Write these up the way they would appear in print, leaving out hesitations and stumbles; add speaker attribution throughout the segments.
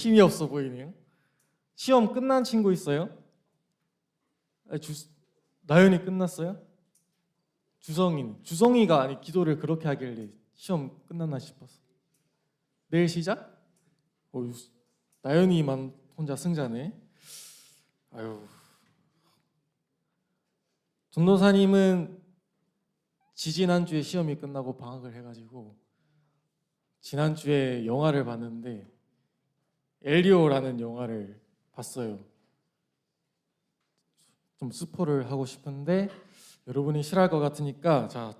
Speaker 1: 힘이 없어 보이네요. 시험 끝난 친구 있어요? 나연이 끝났어요? 주성이가 아니 기도를 그렇게 하길래 시험 끝났나 싶어서. 내일 시작? 나연이만 혼자 승자네. 아유. 전도사님은 지지난주에 시험이 끝나고 방학을 해가지고 지난주에 영화를 봤는데 엘리오라는 영화를 봤어요. 좀 스포를 하고 싶은데 여러분이 싫어할 것 같으니까, 자,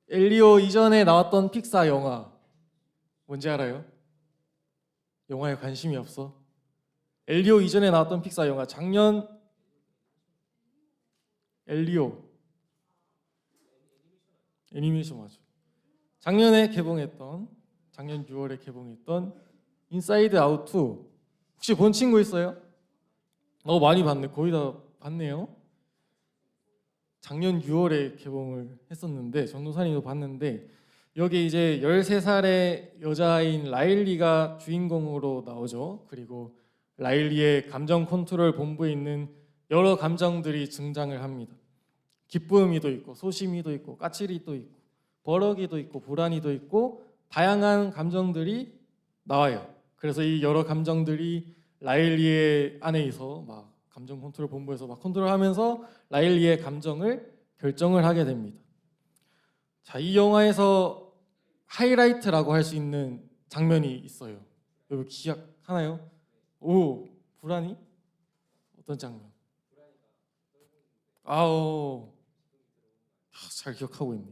Speaker 1: 엘리오 이전에 나왔던 픽사 영화 뭔지 알아요? 영화에 관심이 없어? 엘리오 이전에 나왔던 픽사 영화, 작년 엘리오 애니메이션 맞죠? 작년 6월에 개봉했던 인사이드 아웃 2 혹시 본 친구 있어요? 많이 봤네. 거의 다 봤네요. 작년 6월에 개봉을 했었는데 전도사님도 봤는데, 여기 이제 13살의 여자인 라일리가 주인공으로 나오죠. 그리고 라일리의 감정 컨트롤 본부에 있는 여러 감정들이 등장을 합니다. 기쁨이도 있고 소심이도 있고 까칠이도 있고 버럭이도 있고 불안이도 있고 다양한 감정들이 나와요. 그래서 이 여러 감정들이 라일리의 안에서 막 감정 컨트롤 본부에서 막 컨트롤하면서 라일리의 감정을 결정을 하게 됩니다. 자, 이 영화에서 하이라이트라고 할 수 있는 장면이 있어요. 여기 기억하나요? 불안이? 어떤 장면? 잘 기억하고 있네.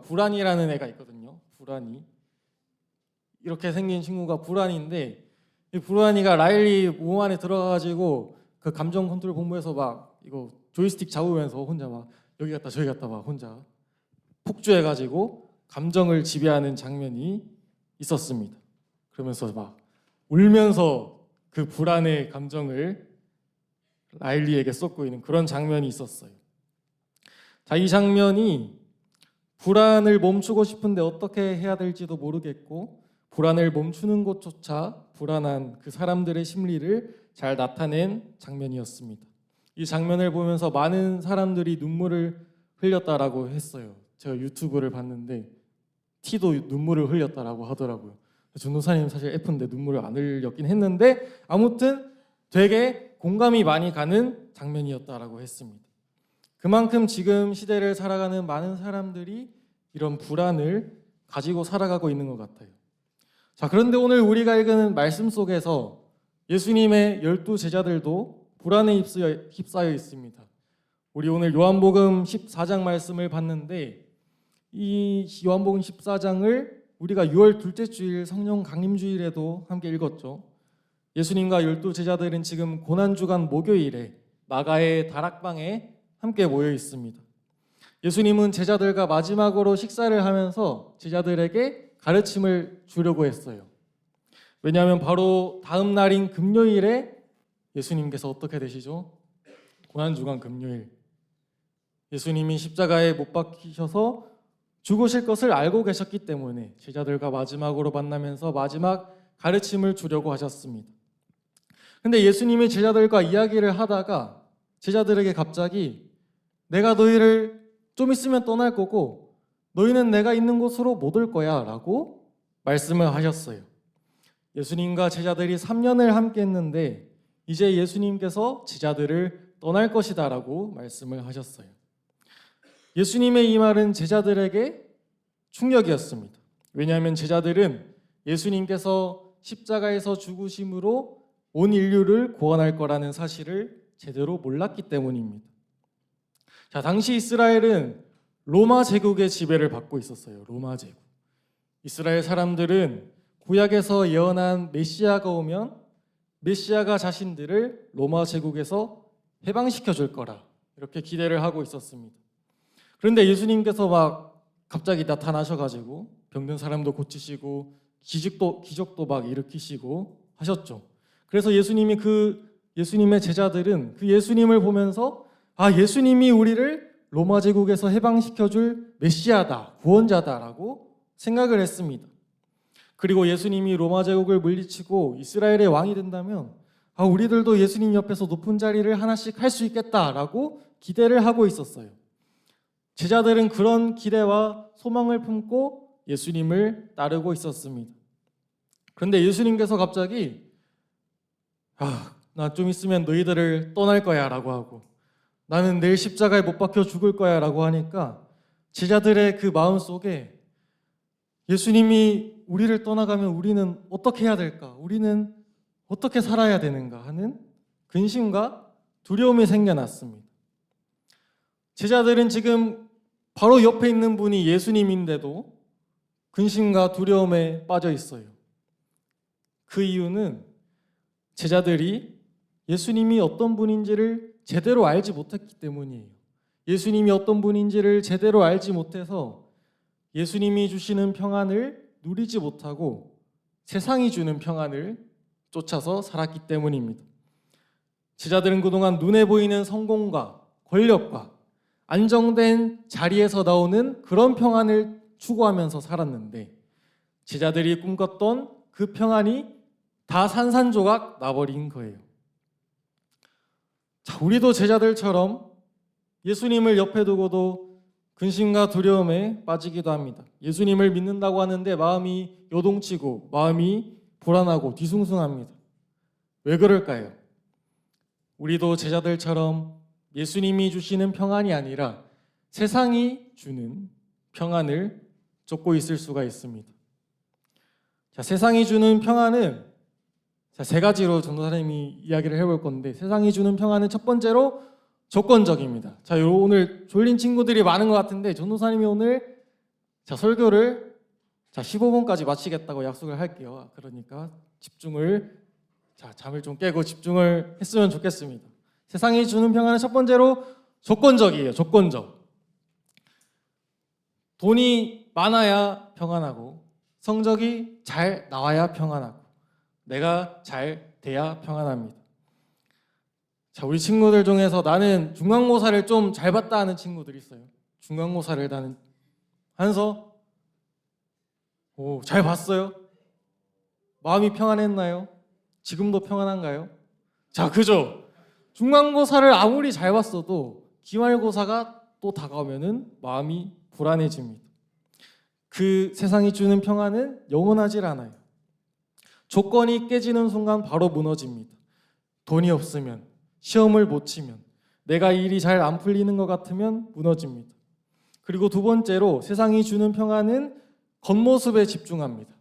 Speaker 1: 불안이라는 애가 있거든요. 불안이. 이렇게 생긴 친구가 불안인데, 이 불안이가 라일리 몸 안에 들어가가지고 그 감정 컨트롤 본부에서 막 이거 조이스틱 잡으면서 혼자 막 여기 갔다 저기 갔다 막 혼자 폭주해가지고 감정을 지배하는 장면이 있었습니다. 그러면서 막 울면서 그 불안의 감정을 라일리에게 쏟고 있는 그런 장면이 있었어요. 자, 이 장면이 불안을 멈추고 싶은데 어떻게 해야 될지도 모르겠고, 불안을 멈추는 것조차 불안한 그 사람들의 심리를 잘 나타낸 장면이었습니다. 이 장면을 보면서 많은 사람들이 눈물을 흘렸다라고 했어요. 제가 유튜브를 봤는데 T도 눈물을 흘렸다라고 하더라고요. 전도사님 사실 F인데 눈물을 안 흘렸긴 했는데 아무튼 되게 공감이 많이 가는 장면이었다라고 했습니다. 그만큼 지금 시대를 살아가는 많은 사람들이 이런 불안을 가지고 살아가고 있는 것 같아요. 자, 그런데 오늘 우리가 읽은 말씀 속에서 예수님의 12 제자들도 불안에 휩싸여 있습니다. 우리 오늘 요한복음 14장 말씀을 봤는데, 이 요한복음 14장을 우리가 6월 둘째 주일 성령 강림주일에도 함께 읽었죠. 예수님과 12 제자들은 지금 고난주간 목요일에 마가의 다락방에 함께 모여 있습니다. 예수님은 제자들과 마지막으로 식사를 하면서 제자들에게 가르침을 주려고 했어요. 왜냐하면 바로 다음 날인 금요일에 예수님께서 어떻게 되시죠? 고난주간 금요일, 예수님이 십자가에 못 박히셔서 죽으실 것을 알고 계셨기 때문에 제자들과 마지막으로 만나면서 마지막 가르침을 주려고 하셨습니다. 근데 예수님이 제자들과 이야기를 하다가 제자들에게 갑자기 내가 너희를 좀 있으면 떠날 거고 너희는 내가 있는 곳으로 못 올 거야 라고 말씀을 하셨어요. 예수님과 제자들이 3년을 함께 했는데 이제 예수님께서 제자들을 떠날 것이다 라고 말씀을 하셨어요. 예수님의 이 말은 제자들에게 충격이었습니다. 왜냐하면 제자들은 예수님께서 십자가에서 죽으심으로 온 인류를 구원할 거라는 사실을 제대로 몰랐기 때문입니다. 자, 당시 이스라엘은 로마 제국의 지배를 받고 있었어요. 로마 제국. 이스라엘 사람들은 구약에서 예언한 메시아가 오면 메시아가 자신들을 로마 제국에서 해방시켜 줄 거라 이렇게 기대를 하고 있었습니다. 그런데 예수님께서 막 갑자기 나타나셔가지고 병든 사람도 고치시고 기적도 막 일으키시고 하셨죠. 그래서 예수님의 제자들은 그 예수님을 보면서 예수님이 우리를 로마 제국에서 해방시켜줄 메시아다, 구원자다라고 생각을 했습니다. 그리고 예수님이 로마 제국을 물리치고 이스라엘의 왕이 된다면 우리들도 예수님 옆에서 높은 자리를 하나씩 할 수 있겠다라고 기대를 하고 있었어요. 제자들은 그런 기대와 소망을 품고 예수님을 따르고 있었습니다. 그런데 예수님께서 갑자기 나 좀 있으면 너희들을 떠날 거야 라고 하고 나는 내일 십자가에 못 박혀 죽을 거야 라고 하니까 제자들의 그 마음 속에 예수님이 우리를 떠나가면 우리는 어떻게 해야 될까? 우리는 어떻게 살아야 되는가 하는 근심과 두려움이 생겨났습니다. 제자들은 지금 바로 옆에 있는 분이 예수님인데도 근심과 두려움에 빠져 있어요. 그 이유는 제자들이 예수님이 어떤 분인지를 제대로 알지 못했기 때문이에요. 예수님이 어떤 분인지를 제대로 알지 못해서 예수님이 주시는 평안을 누리지 못하고 세상이 주는 평안을 쫓아서 살았기 때문입니다. 제자들은 그동안 눈에 보이는 성공과 권력과 안정된 자리에서 나오는 그런 평안을 추구하면서 살았는데 제자들이 꿈꿨던 그 평안이 다 산산조각 나버린 거예요. 우리도 제자들처럼 예수님을 옆에 두고도 근심과 두려움에 빠지기도 합니다. 예수님을 믿는다고 하는데 마음이 요동치고 마음이 불안하고 뒤숭숭합니다. 왜 그럴까요? 우리도 제자들처럼 예수님이 주시는 평안이 아니라 세상이 주는 평안을 쫓고 있을 수가 있습니다. 세상이 주는 평안은 세 가지로 전도사님이 이야기를 해볼 건데 세상이 주는 평안은 첫 번째로 조건적입니다. 오늘 졸린 친구들이 많은 것 같은데 전도사님이 오늘 설교를 15분까지 마치겠다고 약속을 할게요. 그러니까 잠을 좀 깨고 집중을 했으면 좋겠습니다. 세상이 주는 평안은 첫 번째로 조건적이에요. 조건적. 돈이 많아야 평안하고 성적이 잘 나와야 평안하고 내가 잘 돼야 평안합니다. 우리 친구들 중에서 나는 중간고사를 좀 잘 봤다 하는 친구들이 있어요. 중간고사를 나는 한서 잘 봤어요? 마음이 평안했나요? 지금도 평안한가요? 그죠? 중간고사를 아무리 잘 봤어도 기말고사가 또 다가오면은 마음이 불안해집니다. 그 세상이 주는 평안은 영원하질 않아요. 조건이 깨지는 순간 바로 무너집니다. 돈이 없으면, 시험을 못 치면, 내가 일이 잘 안 풀리는 것 같으면 무너집니다. 그리고 두 번째로 세상이 주는 평안은 겉모습에 집중합니다.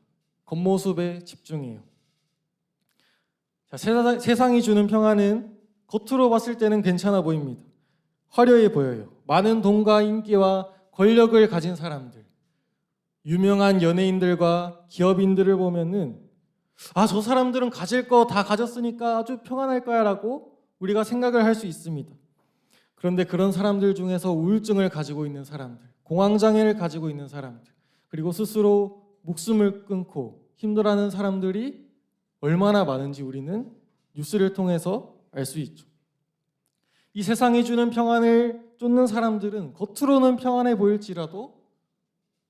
Speaker 1: 겉모습에 집중해요. 세상이 주는 평안은 겉으로 봤을 때는 괜찮아 보입니다. 화려해 보여요. 많은 돈과 인기와 권력을 가진 사람들, 유명한 연예인들과 기업인들을 보면은 저 사람들은 가질 거 다 가졌으니까 아주 평안할 거야 라고 우리가 생각을 할 수 있습니다. 그런데 그런 사람들 중에서 우울증을 가지고 있는 사람들, 공황장애를 가지고 있는 사람들, 그리고 스스로 목숨을 끊고 힘들어하는 사람들이 얼마나 많은지 우리는 뉴스를 통해서 알 수 있죠. 이 세상이 주는 평안을 쫓는 사람들은 겉으로는 평안해 보일지라도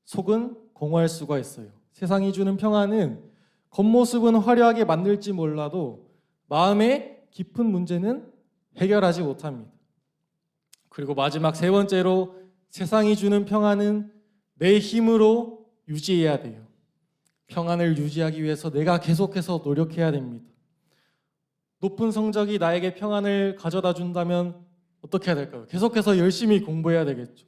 Speaker 1: 속은 공허할 수가 있어요. 세상이 주는 평안은 겉모습은 화려하게 만들지 몰라도 마음의 깊은 문제는 해결하지 못합니다. 그리고 마지막 세 번째로 세상이 주는 평안은 내 힘으로 유지해야 돼요. 평안을 유지하기 위해서 내가 계속해서 노력해야 됩니다. 높은 성적이 나에게 평안을 가져다 준다면 어떻게 해야 될까요? 계속해서 열심히 공부해야 되겠죠.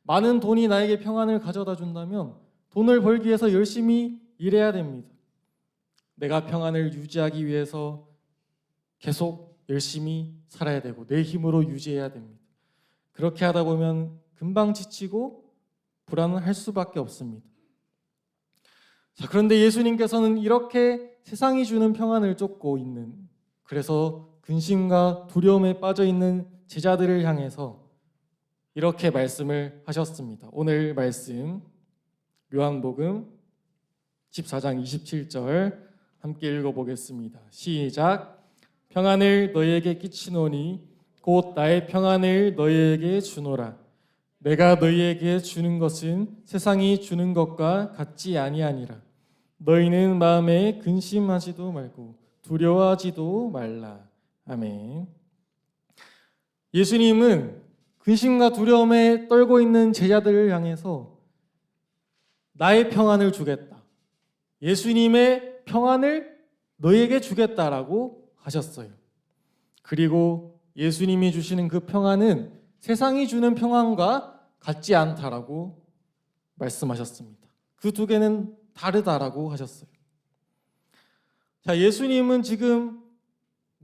Speaker 1: 많은 돈이 나에게 평안을 가져다 준다면 돈을 벌기 위해서 열심히 일해야 됩니다. 내가 평안을 유지하기 위해서 계속 열심히 살아야 되고 내 힘으로 유지해야 됩니다. 그렇게 하다 보면 금방 지치고 불안할 수밖에 없습니다. 그런데 예수님께서는 이렇게 세상이 주는 평안을 쫓고 있는, 그래서 근심과 두려움에 빠져 있는 제자들을 향해서 이렇게 말씀을 하셨습니다. 오늘 말씀 요한복음 14장 27절 함께 읽어보겠습니다. 시작. 평안을 너희에게 끼치노니 곧 나의 평안을 너희에게 주노라. 내가 너희에게 주는 것은 세상이 주는 것과 같지 아니하니라. 너희는 마음에 근심하지도 말고 두려워하지도 말라. 아멘. 예수님은 근심과 두려움에 떨고 있는 제자들을 향해서 나의 평안을 주겠다, 예수님의 평안을 너희에게 주겠다라고 하셨어요. 그리고 예수님이 주시는 그 평안은 세상이 주는 평안과 같지 않다라고 말씀하셨습니다. 그 두 개는 다르다라고 하셨어요. 자, 예수님은 지금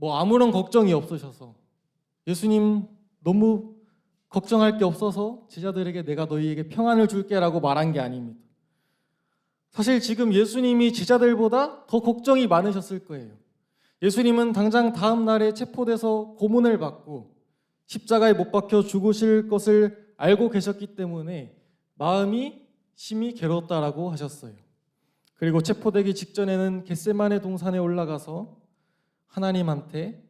Speaker 1: 아무런 걱정이 없으셔서, 예수님 너무 걱정할 게 없어서 제자들에게 내가 너희에게 평안을 줄게라고 말한 게 아닙니다. 사실 지금 예수님이 제자들보다 더 걱정이 많으셨을 거예요. 예수님은 당장 다음 날에 체포돼서 고문을 받고 십자가에 못 박혀 죽으실 것을 알고 계셨기 때문에 마음이 심히 괴롭다라고 하셨어요. 그리고 체포되기 직전에는 겟세마네 동산에 올라가서 하나님한테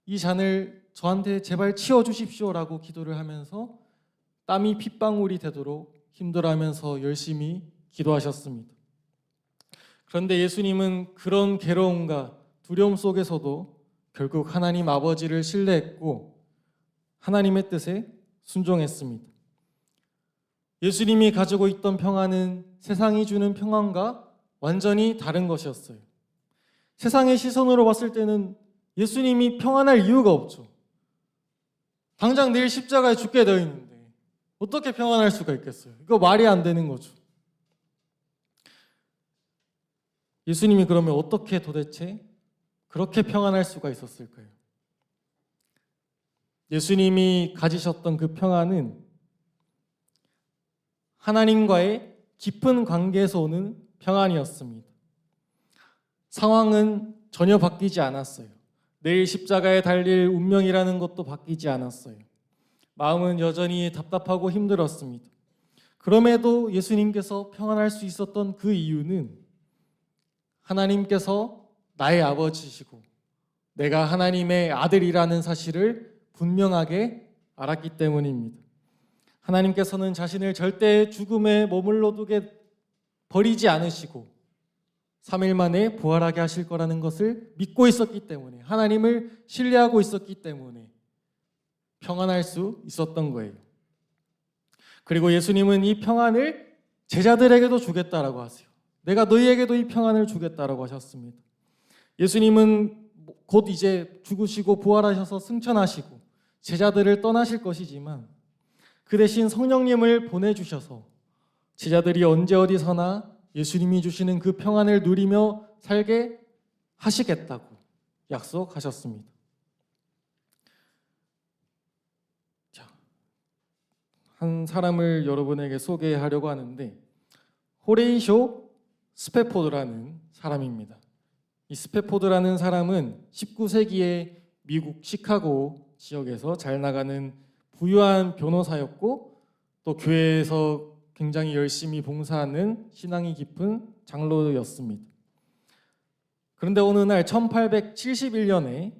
Speaker 1: 이 잔을 저한테 제발 치워주십시오라고 기도를 하면서 땀이 핏방울이 되도록 힘들어하면서 열심히 기도하셨습니다. 그런데 예수님은 그런 괴로움과 두려움 속에서도 결국 하나님 아버지를 신뢰했고 하나님의 뜻에 순종했습니다. 예수님이 가지고 있던 평안은 세상이 주는 평안과 완전히 다른 것이었어요. 세상의 시선으로 봤을 때는 예수님이 평안할 이유가 없죠. 당장 내일 십자가에 죽게 되어 있는데 어떻게 평안할 수가 있겠어요? 이거 말이 안 되는 거죠. 예수님이 그러면 어떻게 도대체 그렇게 평안할 수가 있었을까요? 예수님이 가지셨던 그 평안은 하나님과의 깊은 관계에서 오는 평안이었습니다. 상황은 전혀 바뀌지 않았어요. 내일 십자가에 달릴 운명이라는 것도 바뀌지 않았어요. 마음은 여전히 답답하고 힘들었습니다. 그럼에도 예수님께서 평안할 수 있었던 그 이유는 하나님께서 나의 아버지시고 내가 하나님의 아들이라는 사실을 분명하게 알았기 때문입니다. 하나님께서는 자신을 절대 죽음에 머물러 두게 버리지 않으시고 3일 만에 부활하게 하실 거라는 것을 믿고 있었기 때문에, 하나님을 신뢰하고 있었기 때문에 평안할 수 있었던 거예요. 그리고 예수님은 이 평안을 제자들에게도 주겠다라고 하세요. 내가 너희에게도 이 평안을 주겠다라고 하셨습니다. 예수님은 곧 이제 죽으시고 부활하셔서 승천하시고 제자들을 떠나실 것이지만 그 대신 성령님을 보내주셔서 제자들이 언제 어디서나 예수님이 주시는 그 평안을 누리며 살게 하시겠다고 약속하셨습니다. 자, 한 사람을 여러분에게 소개하려고 하는데 호레이쇼 스패포드라는 사람입니다. 이 스패포드라는 사람은 19세기에 미국 시카고 지역에서 잘 나가는 부유한 변호사였고 또 교회에서 굉장히 열심히 봉사하는 신앙이 깊은 장로였습니다. 그런데 어느 날 1871년에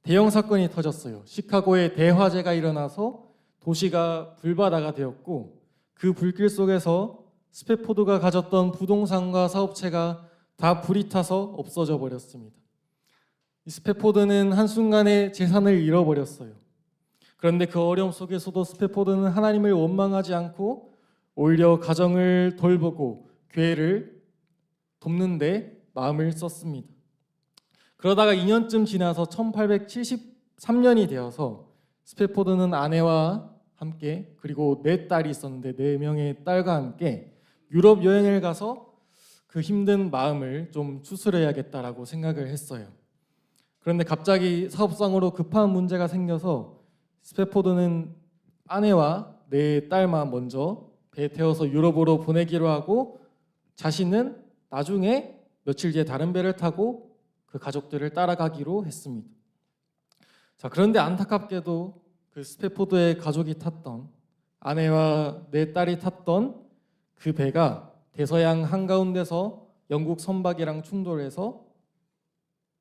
Speaker 1: 대형 사건이 터졌어요. 시카고에 대화재가 일어나서 도시가 불바다가 되었고 그 불길 속에서 스패포드가 가졌던 부동산과 사업체가 다 불이 타서 없어져 버렸습니다. 이 스패포드는 한순간에 재산을 잃어버렸어요. 그런데 그 어려움 속에서도 스패포드는 하나님을 원망하지 않고 오히려 가정을 돌보고 교회를 돕는 데 마음을 썼습니다. 그러다가 2년쯤 지나서 1873년이 되어서 스패포드는 아내와 함께 그리고 4딸이 있었는데 4명의 딸과 함께 유럽 여행을 가서 그 힘든 마음을 좀 추스려야겠다라고 생각을 했어요. 그런데 갑자기 사업상으로 급한 문제가 생겨서 스패포드는 아내와 4딸만 먼저 배에 태워서 유럽으로 보내기로 하고 자신은 나중에 며칠 뒤에 다른 배를 타고 그 가족들을 따라가기로 했습니다. 자, 그런데 안타깝게도 그 스패포드의 가족이 탔던 아내와 4딸이 탔던 그 배가 대서양 한가운데서 영국 선박이랑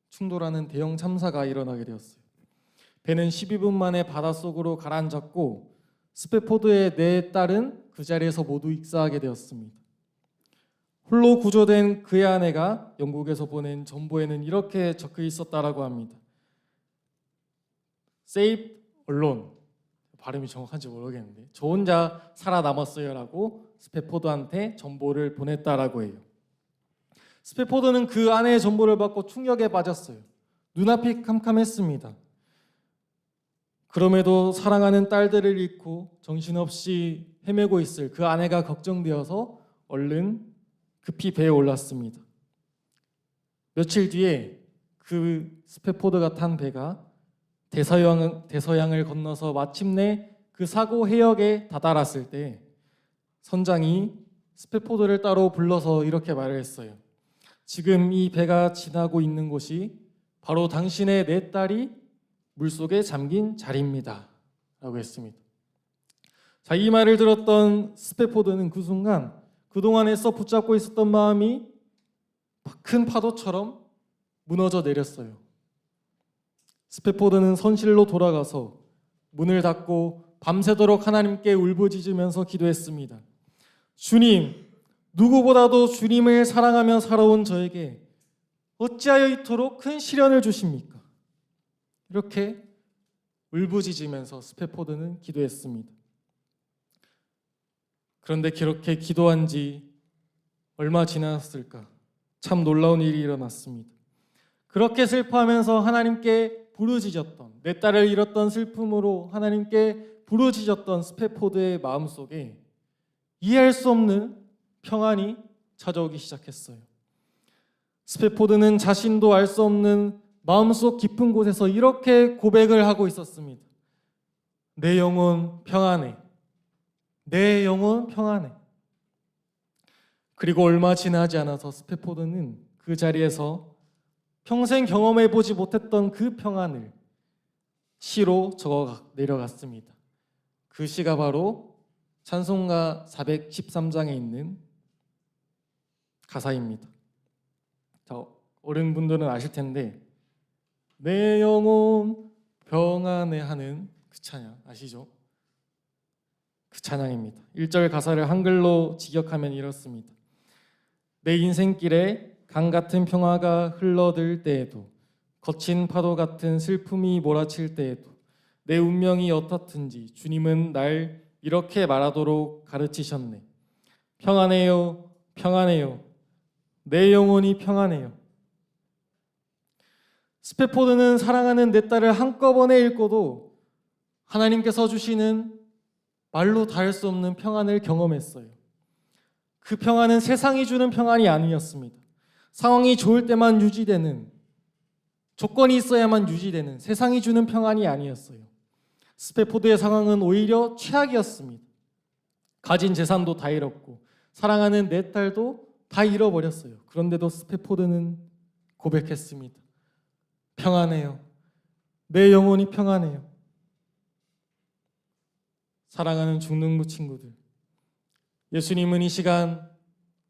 Speaker 1: 충돌하는 대형 참사가 일어나게 되었어요. 배는 12분 만에 바닷속으로 가라앉았고 스패포드의 4딸은 그 자리에서 모두 익사하게 되었습니다. 홀로 구조된 그의 아내가 영국에서 보낸 전보에는 이렇게 적혀 있었다라고 합니다. Save alone. 발음이 정확한지 모르겠는데 저 혼자 살아남았어요라고 스패포드한테 전보를 보냈다라고 해요. 스패포드는 그 아내의 전보를 받고 충격에 빠졌어요. 눈앞이 캄캄했습니다. 그럼에도 사랑하는 딸들을 잃고 정신없이 헤매고 있을 그 아내가 걱정되어서 얼른 급히 배에 올랐습니다. 며칠 뒤에 그 스패포드가 탄 배가 대서양을 건너서 마침내 그 사고 해역에 다다랐을 때 선장이 스패포드를 따로 불러서 이렇게 말을 했어요. 지금 이 배가 지나고 있는 곳이 바로 당신의 네 딸이 물속에 잠긴 자리입니다 라고 했습니다. 자, 이 말을 들었던 스패포드는 그 순간 그동안 애써 붙잡고 있었던 마음이 큰 파도처럼 무너져 내렸어요. 스패포드는 선실로 돌아가서 문을 닫고 밤새도록 하나님께 울부짖으면서 기도했습니다. 주님, 누구보다도 주님을 사랑하며 살아온 저에게 어찌하여 이토록 큰 시련을 주십니까? 이렇게 울부짖으면서 스패포드는 기도했습니다. 그런데 그렇게 기도한 지 얼마 지났을까? 참 놀라운 일이 일어났습니다. 그렇게 슬퍼하면서 하나님께 부르짖었던, 내 딸을 잃었던 슬픔으로 하나님께 부르짖었던 스패포드의 마음속에 이해할 수 없는 평안이 찾아오기 시작했어요. 스패포드는 자신도 알 수 없는 마음속 깊은 곳에서 이렇게 고백을 하고 있었습니다. 내 영혼 평안해. 내 영혼 평안해. 그리고 얼마 지나지 않아서 스패포드는 그 자리에서 평생 경험해보지 못했던 그 평안을 시로 적어 내려갔습니다. 그 시가 바로 찬송가 413장에 있는 가사입니다. 자, 어른분들은 아실 텐데 내 영혼 평안해 하는 그 찬양 아시죠? 그 찬양입니다. 1절 가사를 한글로 직역하면 이렇습니다. 내 인생길에 강 같은 평화가 흘러들 때에도 거친 파도 같은 슬픔이 몰아칠 때에도 내 운명이 어떻든지 주님은 날 이렇게 말하도록 가르치셨네. 평안해요, 평안해요. 내 영혼이 평안해요. 스패포드는 사랑하는 내 딸을 한꺼번에 잃고도 하나님께서 주시는 말로 닿을 수 없는 평안을 경험했어요. 그 평안은 세상이 주는 평안이 아니었습니다. 상황이 좋을 때만 유지되는, 조건이 있어야만 유지되는 세상이 주는 평안이 아니었어요. 스패포드의 상황은 오히려 최악이었습니다. 가진 재산도 다 잃었고 사랑하는 내 딸도 다 잃어버렸어요. 그런데도 스패포드는 고백했습니다. 평안해요. 내 영혼이 평안해요. 사랑하는 중등부 친구들, 예수님은 이 시간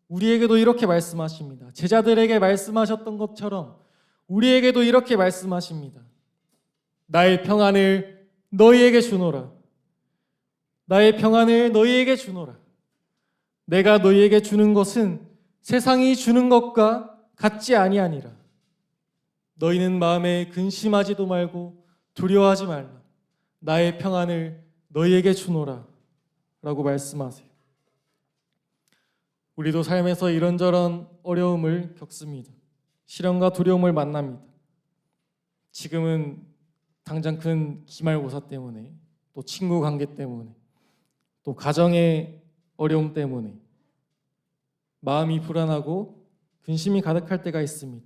Speaker 1: 우리에게도 이렇게 말씀하십니다. 제자들에게 말씀하셨던 것처럼 우리에게도 이렇게 말씀하십니다. 나의 평안을 너희에게 주노라. 나의 평안을 너희에게 주노라. 내가 너희에게 주는 것은 세상이 주는 것과 같지 아니하니라. 너희는 마음에 근심하지도 말고 두려워하지 말라. 나의 평안을 너희에게 주노라 라고 말씀하세요. 우리도 삶에서 이런저런 어려움을 겪습니다. 시련과 두려움을 만납니다. 지금은 당장 큰 기말고사 때문에, 또 친구 관계 때문에, 또 가정의 어려움 때문에 마음이 불안하고 근심이 가득할 때가 있습니다.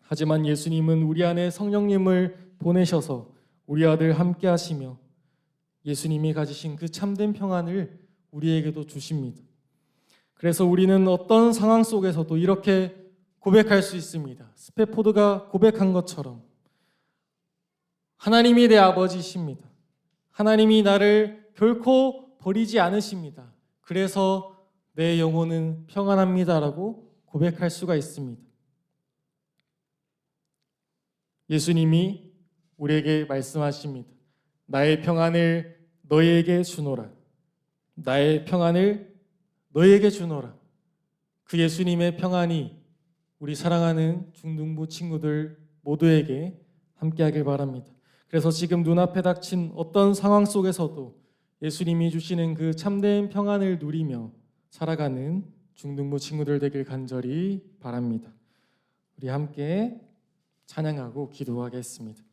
Speaker 1: 하지만 예수님은 우리 안에 성령님을 보내셔서 우리와 늘 함께 하시며 예수님이 가지신 그 참된 평안을 우리에게도 주십니다. 그래서 우리는 어떤 상황 속에서도 이렇게 고백할 수 있습니다. 스패포드가 고백한 것처럼 하나님이 내 아버지이십니다. 하나님이 나를 결코 버리지 않으십니다. 그래서 내 영혼은 평안합니다라고 고백할 수가 있습니다. 예수님이 우리에게 말씀하십니다. 나의 평안을 너희에게 주노라. 나의 평안을 너희에게 주노라. 그 예수님의 평안이 우리 사랑하는 중등부 친구들 모두에게 함께하길 바랍니다. 그래서 지금 눈앞에 닥친 어떤 상황 속에서도 예수님이 주시는 그 참된 평안을 누리며 살아가는 중등부 친구들 되길 간절히 바랍니다. 우리 함께 찬양하고 기도하겠습니다.